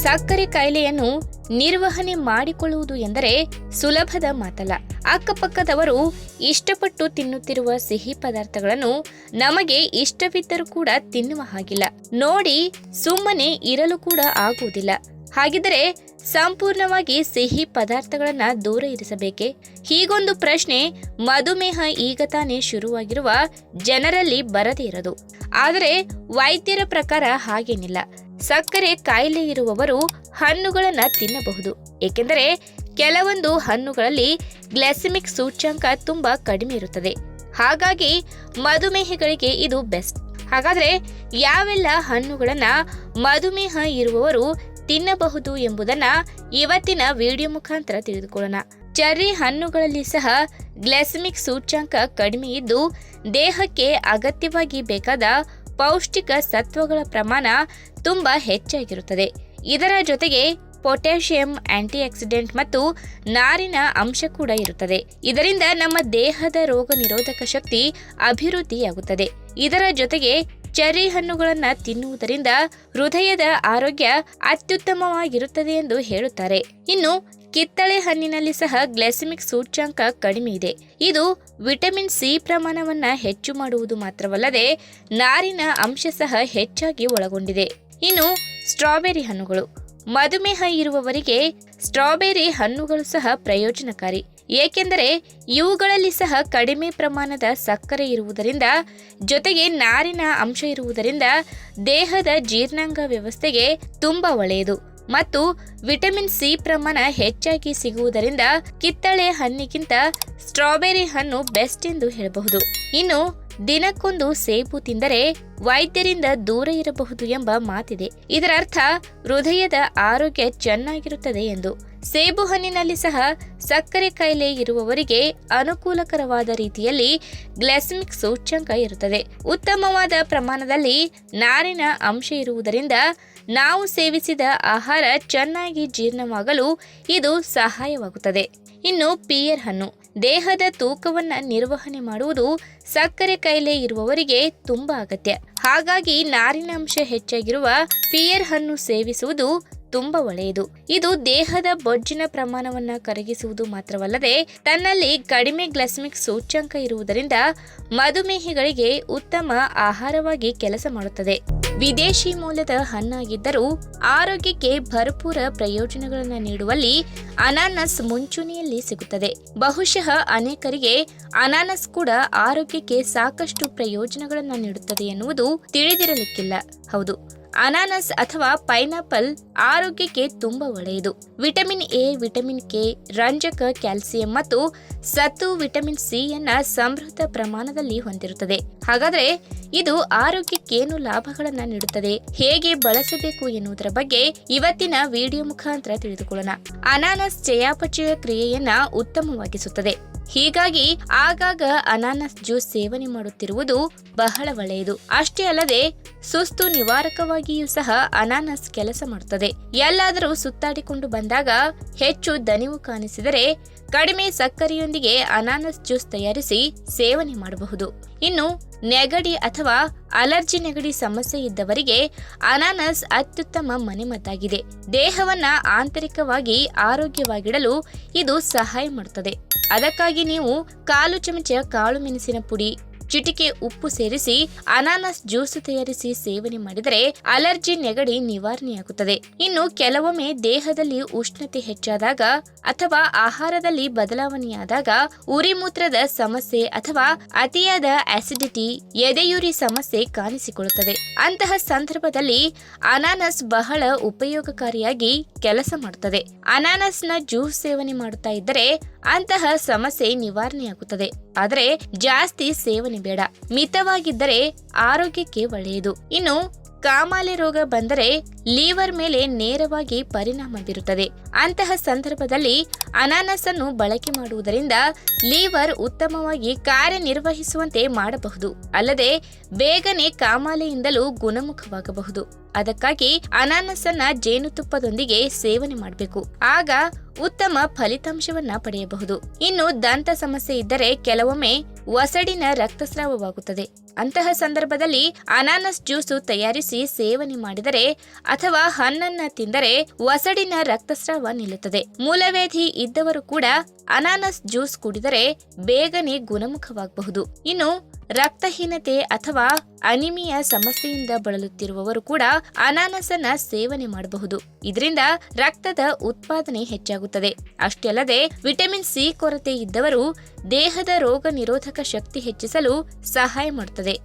ಸಕ್ಕರೆ ಕಾಯಿಲೆಯನ್ನು ನಿರ್ವಹಣೆ ಮಾಡಿಕೊಳ್ಳುವುದು ಎಂದರೆ ಸುಲಭದ ಮಾತಲ್ಲ. ಅಕ್ಕಪಕ್ಕದವರು ಇಷ್ಟಪಟ್ಟು ತಿನ್ನುತ್ತಿರುವ ಸಿಹಿ ಪದಾರ್ಥಗಳನ್ನು ನಮಗೆ ಇಷ್ಟವಿದ್ದರೂ ಕೂಡ ತಿನ್ನುವ ಹಾಗಿಲ್ಲ. ನೋಡಿ ಸುಮ್ಮನೆ ಇರಲು ಕೂಡ ಆಗುವುದಿಲ್ಲ. ಹಾಗಿದ್ದರೆ ಸಂಪೂರ್ಣವಾಗಿ ಸಿಹಿ ಪದಾರ್ಥಗಳನ್ನ ದೂರ ಇರಿಸಬೇಕೆ? ಹೀಗೊಂದು ಪ್ರಶ್ನೆ ಮಧುಮೇಹ ಈಗ ತಾನೇ ಶುರುವಾಗಿರುವ ಜನರಲ್ಲಿ ಬರದೇ ಇರದು. ಆದರೆ ವೈದ್ಯರ ಪ್ರಕಾರ ಹಾಗೇನಿಲ್ಲ. ಸಕ್ಕರೆ ಕಾಯಿಲೆ ಇರುವವರು ಹಣ್ಣುಗಳನ್ನ ತಿನ್ನಬಹುದು. ಏಕೆಂದರೆ ಕೆಲವೊಂದು ಹಣ್ಣುಗಳಲ್ಲಿ ಗ್ಲೈಸೆಮಿಕ್ ಸೂಚ್ಯಂಕ ತುಂಬಾ ಕಡಿಮೆ ಇರುತ್ತದೆ. ಹಾಗಾಗಿ ಮಧುಮೇಹಿಗಳಿಗೆ ಇದು ಬೆಸ್ಟ್. ಹಾಗಾದ್ರೆ ಯಾವೆಲ್ಲ ಹಣ್ಣುಗಳನ್ನ ಮಧುಮೇಹ ಇರುವವರು ತಿನ್ನಬಹುದು ಎಂಬುದನ್ನ ಇವತ್ತಿನ ವಿಡಿಯೋ ಮುಖಾಂತರ ತಿಳಿದುಕೊಳ್ಳೋಣ. ಚೆರ್ರಿ ಹಣ್ಣುಗಳಲ್ಲಿ ಸಹ ಗ್ಲೈಸೆಮಿಕ್ ಸೂಚ್ಯಂಕ ಕಡಿಮೆ ಇದ್ದು ದೇಹಕ್ಕೆ ಅಗತ್ಯವಾಗಿ ಬೇಕಾದ ಪೌಷ್ಟಿಕ ಸತ್ವಗಳ ಪ್ರಮಾಣ ತುಂಬಾ ಹೆಚ್ಚಾಗಿರುತ್ತದೆ. ಇದರ ಜೊತೆಗೆ ಪೊಟ್ಯಾಷಿಯಂ, ಆಂಟಿಆಕ್ಸಿಡೆಂಟ್ ಮತ್ತು ನಾರಿನ ಅಂಶ ಕೂಡ ಇರುತ್ತದೆ. ಇದರಿಂದ ನಮ್ಮ ದೇಹದ ರೋಗ ನಿರೋಧಕ ಶಕ್ತಿ ಅಭಿವೃದ್ಧಿಯಾಗುತ್ತದೆ. ಇದರ ಜೊತೆಗೆ ಚೆರ್ರಿ ಹಣ್ಣುಗಳನ್ನು ತಿನ್ನುವುದರಿಂದ ಹೃದಯದ ಆರೋಗ್ಯ ಅತ್ಯುತ್ತಮವಾಗಿರುತ್ತದೆ ಎಂದು ಹೇಳುತ್ತಾರೆ. ಇನ್ನು ಕಿತ್ತಳೆ ಹಣ್ಣಿನಲ್ಲಿ ಸಹ ಗ್ಲೈಸೆಮಿಕ್ ಸೂಚ್ಯಂಕ ಕಡಿಮೆ ಇದೆ. ಇದು ವಿಟಮಿನ್ ಸಿ ಪ್ರಮಾಣವನ್ನ ಹೆಚ್ಚು ಮಾಡುವುದು ಮಾತ್ರವಲ್ಲದೆ ನಾರಿನ ಅಂಶ ಸಹ ಹೆಚ್ಚಾಗಿ ಒಳಗೊಂಡಿದೆ. ಇನ್ನು ಸ್ಟ್ರಾಬೆರಿ ಹಣ್ಣುಗಳು. ಮಧುಮೇಹ ಇರುವವರಿಗೆ ಸ್ಟ್ರಾಬೆರಿ ಹಣ್ಣುಗಳು ಸಹ ಪ್ರಯೋಜನಕಾರಿ. ಏಕೆಂದರೆ ಇವುಗಳಲ್ಲಿ ಸಹ ಕಡಿಮೆ ಪ್ರಮಾಣದ ಸಕ್ಕರೆ ಇರುವುದರಿಂದ ಜೊತೆಗೆ ನಾರಿನ ಅಂಶ ಇರುವುದರಿಂದ ದೇಹದ ಜೀರ್ಣಾಂಗ ವ್ಯವಸ್ಥೆಗೆ ತುಂಬಾ ಒಳ್ಳೆಯದು ಮತ್ತು ವಿಟಮಿನ್ ಸಿ ಪ್ರಮಾಣ ಹೆಚ್ಚಾಗಿ ಸಿಗುವುದರಿಂದ ಕಿತ್ತಳೆ ಹಣ್ಣಿಗಿಂತ ಸ್ಟ್ರಾಬೆರಿ ಹಣ್ಣು ಬೆಸ್ಟ್ ಎಂದು ಹೇಳಬಹುದು. ಇನ್ನು ದಿನಕ್ಕೊಂದು ಸೇಬು ತಿಂದರೆ ವೈದ್ಯರಿಂದ ದೂರ ಇರಬಹುದು ಎಂಬ ಮಾತಿದೆ. ಇದರ ಅರ್ಥ ಹೃದಯದ ಆರೋಗ್ಯ ಚೆನ್ನಾಗಿರುತ್ತದೆ ಎಂದು. ಸೇಬು ಹಣ್ಣಿನಲ್ಲಿ ಸಹ ಸಕ್ಕರೆ ಕಾಯಿಲೆ ಇರುವವರಿಗೆ ಅನುಕೂಲಕರವಾದ ರೀತಿಯಲ್ಲಿ ಗ್ಲೈಸೆಮಿಕ್ ಸೂಚ್ಯಂಕ ಇರುತ್ತದೆ. ಉತ್ತಮವಾದ ಪ್ರಮಾಣದಲ್ಲಿ ನಾರಿನ ಅಂಶ ಇರುವುದರಿಂದ ನಾವು ಸೇವಿಸಿದ ಆಹಾರ ಚೆನ್ನಾಗಿ ಜೀರ್ಣವಾಗಲು ಇದು ಸಹಾಯವಾಗುತ್ತದೆ. ಇನ್ನು ಪಿಯರ್ ಹಣ್ಣು. ದೇಹದ ತೂಕವನ್ನ ನಿರ್ವಹಣೆ ಮಾಡುವುದು ಸಕ್ಕರೆ ಕಾಯಿಲೆ ಇರುವವರಿಗೆ ತುಂಬಾ ಅಗತ್ಯ. ಹಾಗಾಗಿ ನಾರಿನ ಅಂಶ ಹೆಚ್ಚಾಗಿರುವ ಪಿಯರ್ ಹಣ್ಣು ಸೇವಿಸುವುದು ತುಂಬಾ ಒಳ್ಳೆಯದು. ಇದು ದೇಹದ ಬೊಜ್ಜಿನ ಪ್ರಮಾಣವನ್ನ ಕರಗಿಸುವುದು ಮಾತ್ರವಲ್ಲದೆ ತನ್ನಲ್ಲಿ ಕಡಿಮೆ ಗ್ಲೈಸೆಮಿಕ್ ಸೂಚ್ಯಂಕ ಇರುವುದರಿಂದ ಮಧುಮೇಹಿಗಳಿಗೆ ಉತ್ತಮ ಆಹಾರವಾಗಿ ಕೆಲಸ ಮಾಡುತ್ತದೆ. ವಿದೇಶಿ ಮೂಲದ ಹಣ್ಣಾಗಿದ್ದರೂ ಆರೋಗ್ಯಕ್ಕೆ ಭರಪೂರ ಪ್ರಯೋಜನಗಳನ್ನು ನೀಡುವಲ್ಲಿ ಅನಾನಸ್ ಮುಂಚೂಣಿಯಲ್ಲಿ ಸಿಗುತ್ತದೆ. ಬಹುಶಃ ಅನೇಕರಿಗೆ ಅನಾನಸ್ ಕೂಡ ಆರೋಗ್ಯಕ್ಕೆ ಸಾಕಷ್ಟು ಪ್ರಯೋಜನಗಳನ್ನು ನೀಡುತ್ತದೆ ಎನ್ನುವುದು ತಿಳಿದಿರಲಿಕ್ಕಿಲ್ಲ. ಹೌದು, ಅನಾನಸ್ ಅಥವಾ ಪೈನಾಪಲ್ ಆರೋಗ್ಯಕ್ಕೆ ತುಂಬಾ ಒಳ್ಳೆಯದು. ವಿಟಮಿನ್ ಎ, ವಿಟಮಿನ್ ಕೆ, ರಂಜಕ, ಕ್ಯಾಲ್ಸಿಯಂ ಮತ್ತು ಸತು ವಿಟಮಿನ್ ಸಿ ಯನ್ನ ಸಮೃದ್ಧ ಪ್ರಮಾಣದಲ್ಲಿ ಹೊಂದಿರುತ್ತದೆ. ಹಾಗಾದ್ರೆ ಇದು ಆರೋಗ್ಯಕ್ಕೇನು ಲಾಭಗಳನ್ನ ನೀಡುತ್ತದೆ, ಹೇಗೆ ಬಳಸಬೇಕು ಎನ್ನುವುದರ ಬಗ್ಗೆ ಇವತ್ತಿನ ವಿಡಿಯೋ ಮುಖಾಂತರ ತಿಳಿದುಕೊಳ್ಳೋಣ. ಅನಾನಸ್ ಚಯಾಪಚಯ ಕ್ರಿಯೆಯನ್ನ ಉತ್ತಮವಾಗಿಸುತ್ತದೆ. ಹೀಗಾಗಿ ಆಗಾಗ ಅನಾನಸ್ ಜ್ಯೂಸ್ ಸೇವನೆ ಮಾಡುತ್ತಿರುವುದು ಬಹಳ ಒಳ್ಳೆಯದು. ಅಷ್ಟೇ ಅಲ್ಲದೆ ಸುಸ್ತು ನಿವಾರಕವಾಗಿಯೂ ಸಹ ಅನಾನಸ್ ಕೆಲಸ ಮಾಡುತ್ತದೆ. ಎಲ್ಲಾದರೂ ಸುತ್ತಾಡಿಕೊಂಡು ಬಂದಾಗ ಹೆಚ್ಚು ದಣಿವು ಕಾಣಿಸಿದರೆ ಕಡಿಮೆ ಸಕ್ಕರೆಯೊಂದಿಗೆ ಅನಾನಸ್ ಜ್ಯೂಸ್ ತಯಾರಿಸಿ ಸೇವನೆ ಮಾಡಬಹುದು. ಇನ್ನು ನೆಗಡಿ ಅಥವಾ ಅಲರ್ಜಿ ನೆಗಡಿ ಸಮಸ್ಯೆ ಇದ್ದವರಿಗೆ ಅನಾನಸ್ ಅತ್ಯುತ್ತಮ ಮನೆಮದ್ದಾಗಿದೆ. ದೇಹವನ್ನ ಆಂತರಿಕವಾಗಿ ಆರೋಗ್ಯವಾಗಿಡಲು ಇದು ಸಹಾಯ ಮಾಡುತ್ತದೆ. ಅದಕ್ಕಾಗಿ ನೀವು 1/4 ಚಮಚ ಕಾಳು ಮೆಣಸಿನ ಪುಡಿ, ಚಿಟಿಕೆ ಉಪ್ಪು ಸೇರಿಸಿ ಅನಾನಸ್ ಜ್ಯೂಸ್ ತಯಾರಿಸಿ ಸೇವನೆ ಮಾಡಿದರೆ ಅಲರ್ಜಿ ನೆಗಡಿ ನಿವಾರಣೆಯಾಗುತ್ತದೆ. ಇನ್ನು ಕೆಲವೊಮ್ಮೆ ದೇಹದಲ್ಲಿ ಉಷ್ಣತೆ ಹೆಚ್ಚಾದಾಗ ಅಥವಾ ಆಹಾರದಲ್ಲಿ ಬದಲಾವಣೆಯಾದಾಗ ಉರಿಮೂತ್ರದ ಸಮಸ್ಯೆ ಅಥವಾ ಅತಿಯಾದ ಆಸಿಡಿಟಿ, ಎದೆಯುರಿ ಸಮಸ್ಯೆ ಕಾಣಿಸಿಕೊಳ್ಳುತ್ತದೆ. ಅಂತಹ ಸಂದರ್ಭದಲ್ಲಿ ಅನಾನಸ್ ಬಹಳ ಉಪಯೋಗಕಾರಿಯಾಗಿ ಕೆಲಸ ಮಾಡುತ್ತದೆ. ಅನಾನಸ್ನ ಜ್ಯೂಸ್ ಸೇವನೆ ಮಾಡುತ್ತಾ ಇದ್ದರೆ ಅಂತಹ ಸಮಸ್ಯೆ ನಿವಾರಣೆಯಾಗುತ್ತದೆ. ಆದರೆ ಜಾಸ್ತಿ ಸೇವನೆ ಬೇಡ, ಮಿತವಾಗಿದ್ದರೆ ಆರೋಗ್ಯಕ್ಕೆ ಒಳ್ಳೆಯದು. ಇನ್ನು ಕಾಮಾಲೆ ರೋಗ ಬಂದರೆ ಲಿವರ್ ಮೇಲೆ ನೇರವಾಗಿ ಪರಿಣಾಮ ಬೀರುತ್ತದೆ. ಅಂತಹ ಸಂದರ್ಭದಲ್ಲಿ ಅನಾನಸ್ ಅನ್ನು ಬಳಕೆ ಮಾಡುವುದರಿಂದ ಲಿವರ್ ಉತ್ತಮವಾಗಿ ಕಾರ್ಯನಿರ್ವಹಿಸುವಂತೆ ಮಾಡಬಹುದು. ಅಲ್ಲದೆ ಬೇಗನೆ ಕಾಮಾಲೆಯಿಂದಲೂ ಗುಣಮುಖವಾಗಬಹುದು. ಅದಕ್ಕಾಗಿ ಅನಾನಸ್ ಅನ್ನ ಜೇನುತುಪ್ಪದೊಂದಿಗೆ ಸೇವನೆ ಮಾಡಬೇಕು. ಆಗ ಉತ್ತಮ ಫಲಿತಾಂಶವನ್ನ ಪಡೆಯಬಹುದು. ಇನ್ನು ದಂತ ಸಮಸ್ಯೆ ಇದ್ದರೆ ಕೆಲವೊಮ್ಮೆ ಒಸಡಿನ ರಕ್ತಸ್ರಾವವಾಗುತ್ತದೆ. ಅಂತಹ ಸಂದರ್ಭದಲ್ಲಿ ಅನಾನಸ್ ಜ್ಯೂಸು ತಯಾರಿಸಿ ಸೇವನೆ ಮಾಡಿದರೆ ಅಥವಾ ಹಣ್ಣನ್ನ ತಿಂದರೆ ಒಸಡಿನ ರಕ್ತಸ್ರಾವ ನಿಲ್ಲುತ್ತದೆ. ಮೂಲವ್ಯಾಧಿ ಇದ್ದವರು ಕೂಡ ಅನಾನಸ್ ಜ್ಯೂಸ್ ಕುಡಿದರೆ ಬೇಗನೆ ಗುಣಮುಖವಾಗಬಹುದು. ಇನ್ನು ರಕ್ತಹೀನತೆ ಅಥವಾ ಅನಿಮಿಯಾ ಸಮಸ್ಯೆಯಿಂದ ಬಳಲುತ್ತಿರುವವರು ಕೂಡ ಅನಾನಸನ್ನ ಸೇವನೆ ಮಾಡಬಹುದು. ಇದರಿಂದ ರಕ್ತದ ಉತ್ಪಾದನೆ ಹೆಚ್ಚಾಗುತ್ತದೆ. ಅಷ್ಟೇ ಅಲ್ಲದೆ ವಿಟಮಿನ್ ಸಿ ಕೊರತೆ ಇದ್ದವರು ದೇಹದ ರೋಗ ನಿರೋಧಕ ಶಕ್ತಿ ಹೆಚ್ಚಿಸಲು ಸಹಾಯ ಮಾಡುತ್ತದೆ.